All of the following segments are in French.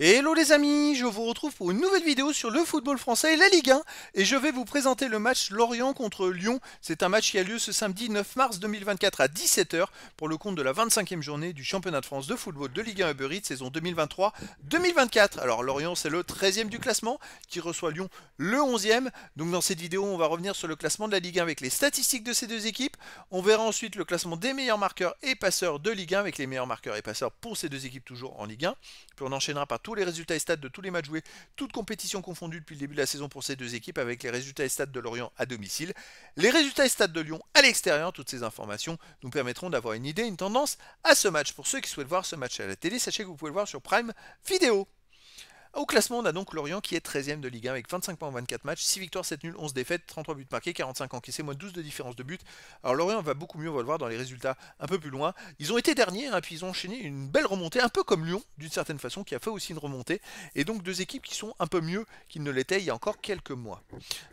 Hello les amis, je vous retrouve pour une nouvelle vidéo sur le football français et la Ligue 1 et je vais vous présenter le match Lorient contre Lyon. C'est un match qui a lieu ce samedi 9 mars 2024 à 17 h pour le compte de la 25e journée du championnat de France de football de Ligue 1 Uber Eats saison 2023-2024. Alors Lorient c'est le 13e du classement qui reçoit Lyon le 11e. Donc dans cette vidéo on va revenir sur le classement de la Ligue 1 avec les statistiques de ces deux équipes. On verra ensuite le classement des meilleurs marqueurs et passeurs de Ligue 1 avec les meilleurs marqueurs et passeurs pour ces deux équipes toujours en Ligue 1. Puis on enchaînera par tous les résultats et stats de tous les matchs joués, toutes compétitions confondues depuis le début de la saison pour ces deux équipes, avec les résultats et stats de Lorient à domicile, les résultats et stats de Lyon à l'extérieur. Toutes ces informations nous permettront d'avoir une idée, une tendance à ce match. Pour ceux qui souhaitent voir ce match à la télé, sachez que vous pouvez le voir sur Prime Vidéo. Au classement, on a donc Lorient qui est 13e de Ligue 1 avec 25 points en 24 matchs, 6 victoires, 7 nuls, 11 défaites, 33 buts marqués, 45 encaissés, moins 12 de différence de but. Alors Lorient va beaucoup mieux, on va le voir dans les résultats un peu plus loin. Ils ont été derniers, puis ils ont enchaîné une belle remontée, un peu comme Lyon, d'une certaine façon, qui a fait aussi une remontée. Et donc deux équipes qui sont un peu mieux qu'ils ne l'étaient il y a encore quelques mois.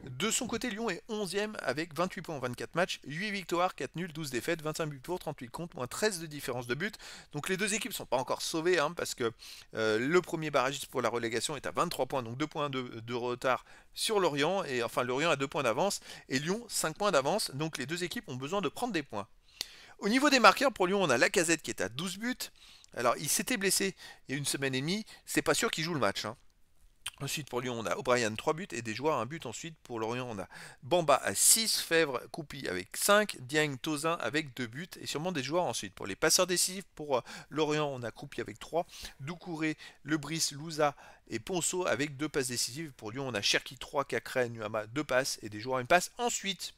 De son côté, Lyon est 11e avec 28 points en 24 matchs, 8 victoires, 4 nuls, 12 défaites, 25 buts pour, 38 contre, moins 13 de différence de but. Donc les deux équipes ne sont pas encore sauvées, parce que le premier barragiste pour la relégation est à 23 points, donc 2 points de retard sur Lorient, et enfin Lorient a 2 points d'avance, et Lyon 5 points d'avance, donc les deux équipes ont besoin de prendre des points. Au niveau des marqueurs, pour Lyon, on a Lacazette qui est à 12 buts. Alors il s'était blessé il y a une semaine et demie, c'est pas sûr qu'il joue le match. Ensuite pour Lyon on a O'Brien 3 buts et des joueurs à 1 but. Ensuite pour Lorient on a Bamba à 6, Fèvre, Coupi avec 5, Dieng, Tozin avec 2 buts et sûrement des joueurs ensuite. Pour les passeurs décisifs pour Lorient on a Coupi avec 3, Doucouré, Lebris, Louza et Ponceau avec 2 passes décisives. Pour Lyon on a Cherki 3, Cacré, Nuama 2 passes et des joueurs à 1 passe. Ensuite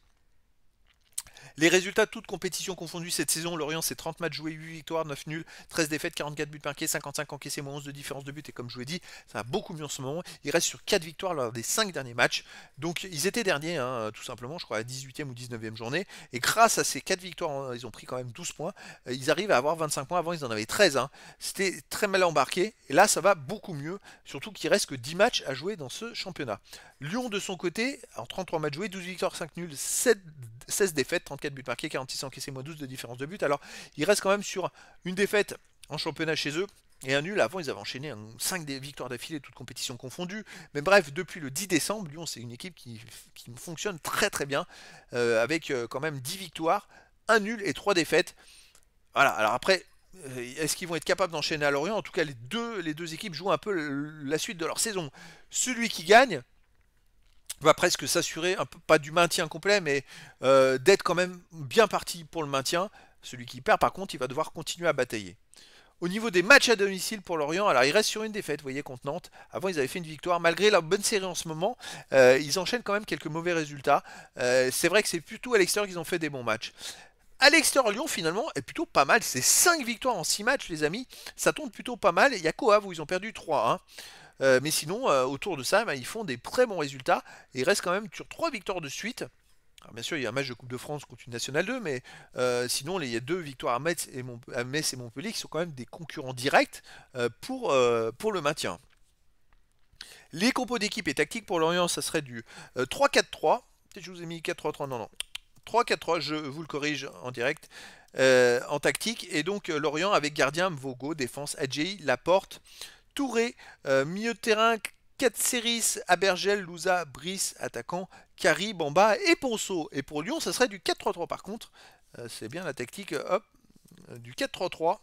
les résultats, toutes compétitions confondues cette saison, Lorient c'est 30 matchs joués, 8 victoires, 9 nuls, 13 défaites, 44 buts marqués, 55 encaissés, moins 11 de différence de but. Et comme je vous l'ai dit, ça va beaucoup mieux en ce moment. Ils restent sur 4 victoires lors des 5 derniers matchs. Donc ils étaient derniers, tout simplement, je crois à la 18e ou 19e journée. Et grâce à ces 4 victoires, ils ont pris quand même 12 points. Ils arrivent à avoir 25 points, avant ils en avaient 13. C'était très mal embarqué. Et là ça va beaucoup mieux, surtout qu'il reste que 10 matchs à jouer dans ce championnat. Lyon de son côté, en 33 matchs joués, 12 victoires, 5 nuls, 16 défaites, 34 buts marqués, 46 encaissés, moins 12 de différence de but. Alors, ils restent quand même sur une défaite en championnat chez eux et un nul. Avant, ils avaient enchaîné 5 victoires d'affilée, toutes compétitions confondues. Mais bref, depuis le 10 décembre, Lyon, c'est une équipe qui fonctionne très très bien, avec quand même 10 victoires, un nul et 3 défaites. Voilà, alors après, est-ce qu'ils vont être capables d'enchaîner à Lorient? En tout cas, les deux équipes jouent un peu la suite de leur saison. Celui qui gagne va presque s'assurer, pas du maintien complet, mais d'être quand même bien parti pour le maintien. Celui qui perd, par contre, il va devoir continuer à batailler. Au niveau des matchs à domicile pour Lorient, alors ils restent sur une défaite, vous voyez, contre Nantes. Avant, ils avaient fait une victoire. Malgré la bonne série en ce moment, ils enchaînent quand même quelques mauvais résultats. C'est vrai que c'est plutôt à l'extérieur qu'ils ont fait des bons matchs. À l'extérieur, Lyon, finalement, est plutôt pas mal. C'est 5 victoires en 6 matchs, les amis. Ça tombe plutôt pas mal. Il y a qu'au Havre où ils ont perdu 3-1. Mais sinon, autour de ça, ils font des très bons résultats. Et ils restent quand même sur 3 victoires de suite. Alors bien sûr, il y a un match de Coupe de France contre une Nationale 2, mais sinon, il y a 2 victoires à Metz et Montpellier qui sont quand même des concurrents directs pour le maintien. Les compos d'équipe et tactique pour Lorient, ça serait du 3-4-3. Peut-être que je vous ai mis 4-3-3, non, non. 3-4-3, je vous le corrige en direct, en tactique. Et donc Lorient avec gardien Mvogo, défense Adjei, Laporte, Touré, milieu de terrain, Katseris, Abergel, Louza, Brice, attaquant, Kari, Bamba et Ponceau. Et pour Lyon, ça serait du 4-3-3 par contre. C'est bien la tactique, hop, du 4-3-3.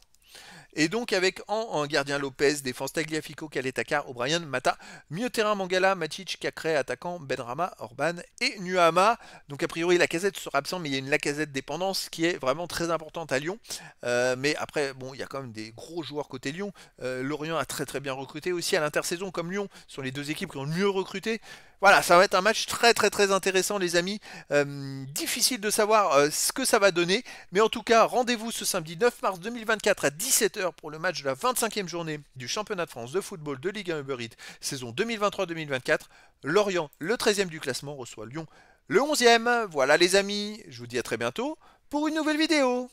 Et donc avec en gardien Lopez, défense Tagliafico, Kaletakar, O'Brien, Mata, milieu terrain Mangala, Matic, Cacré, attaquant Benrama, Orban et Nuama. Donc a priori Lacazette sera absent, mais il y a une Lacazette dépendance qui est vraiment très importante à Lyon. Mais après, bon, il y a quand même des gros joueurs côté Lyon. Lorient a très très bien recruté aussi à l'intersaison comme Lyon. Ce sont les deux équipes qui ont le mieux recruté. Voilà, ça va être un match très très très intéressant les amis. Difficile de savoir ce que ça va donner. Mais en tout cas, rendez-vous ce samedi 9 mars 2024 à 17 h pour le match de la 25e journée du championnat de France de football de Ligue 1 Uber Eats saison 2023-2024. Lorient, le 13e du classement, reçoit Lyon, le 11e. Voilà les amis, je vous dis à très bientôt pour une nouvelle vidéo.